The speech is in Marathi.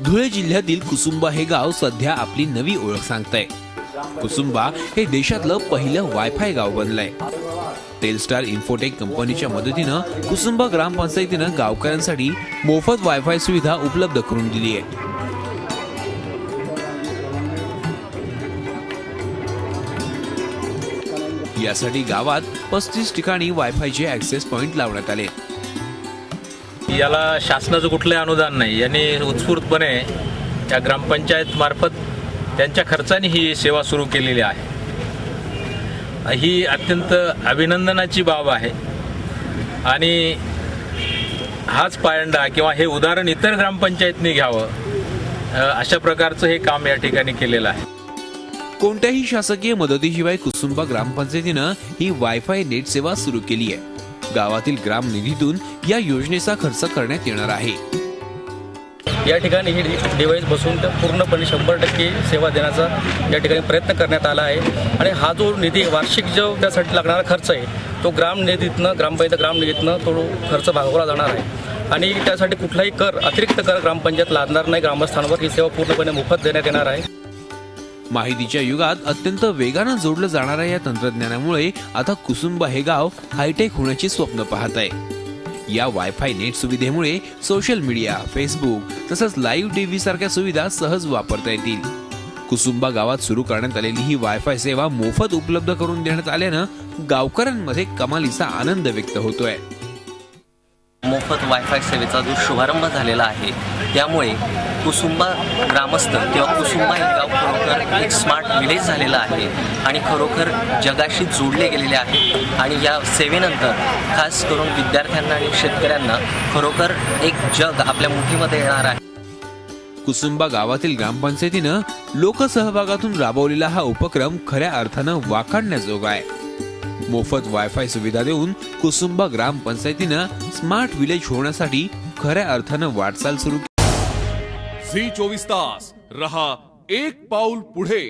धुळे जिल्ह्यातील कुसुंबा हे गाव सध्या आपली नवी ओळख सांगतंय। कुसुंबा हे देशातलं पहिलं वायफाय गाव बनलंय। टेलस्टार इन्फोटेक कंपनीच्या मदतीनं कुसुंबा ग्रामपंचायतीनं गावकऱ्यांसाठी मोफत वायफाय सुविधा उपलब्ध करून दिली आहे। यासाठी गावात 35 ठिकाणी वायफायचे ऍक्सेस पॉइंट लावण्यात आले। याला शासनाचं कुठलंही अनुदान नाही, यांनी उत्स्फूर्तपणे या ग्रामपंचायत मार्फत त्यांच्या खर्चाने ही सेवा सुरू केलेली आहे। ही अत्यंत अभिनंदनाची बाब आहे आणि हाच पायंडा किंवा हे उदाहरण इतर ग्रामपंचायतनी घ्यावं अशा प्रकारचं हे काम या ठिकाणी केलेलं आहे। कोणत्याही शासकीय मदतीशिवाय कुसुंबा ग्रामपंचायतीनं ही वायफाय नेट सेवा सुरू केली आहे। गावातील ग्राम निधीतून या योजनेचा खर्च करण्यात येणार आहे। या ठिकाणी ही डिव्हाइस बसवून तर पूर्णपणे 100% सेवा देण्याचा या ठिकाणी प्रयत्न करण्यात आला आहे आणि हा जो निधी वार्षिक जो त्यासाठी लागणारा खर्च आहे तो ग्रामपंचायत ग्रामनिधीतनं तो खर्च भागवला जाणार आहे आणि त्यासाठी कुठलाही अतिरिक्त कर ग्रामपंचायत लादणार नाही। ग्रामस्थांवर ही सेवा पूर्णपणे मोफत देण्यात येणार आहे। माहितीच्या युगात अत्यंत वेगानं जोडलं जाणाऱ्या या तंत्रज्ञानामुळे आता कुसुंबा हे गाव हायटेक होण्याची स्वप्न पाहत आहे। या वायफाय नेट सुविधेमुळे सोशल मीडिया, फेसबुक तसंच लाईव्ह टीव्ही सारख्या सुविधा सहज वापरता येतील। कुसुंबा गावात सुरू करण्यात आलेली ही वायफाय सेवा मोफत उपलब्ध करून देण्यात आल्यानं गावकऱ्यांमध्ये कमालीचा आनंद व्यक्त होतोय। मोफत वायफाय सेवेचा जो शुभारंभ झालेला आहे त्यामुळे कुसुंबा ग्रामस्थ किंवा कुसुंबा हे गाव खरोखर एक स्मार्ट विलेज झालेलं आहे आणि खरोखर जगाशी जोडले गेलेले आहे आणि या सेवेनंतर खास करून विद्यार्थ्यांना आणि शेतकऱ्यांना खरोखर एक जग आपल्या मुठीमध्ये येणार आहे। कुसुंबा गावातील ग्रामपंचायतीनं लोकसहभागातून राबवलेला हा उपक्रम खऱ्या अर्थानं वाखाणण्याजोगा आहे। मोफत वायफाय सुविधा देऊन कुसुंबा ग्रामपंचायतीनं स्मार्ट विलेज होण्यासाठी खऱ्या अर्थानं वाटचाल सुरू। झी 24 तास रहा एक पाऊल पुढे।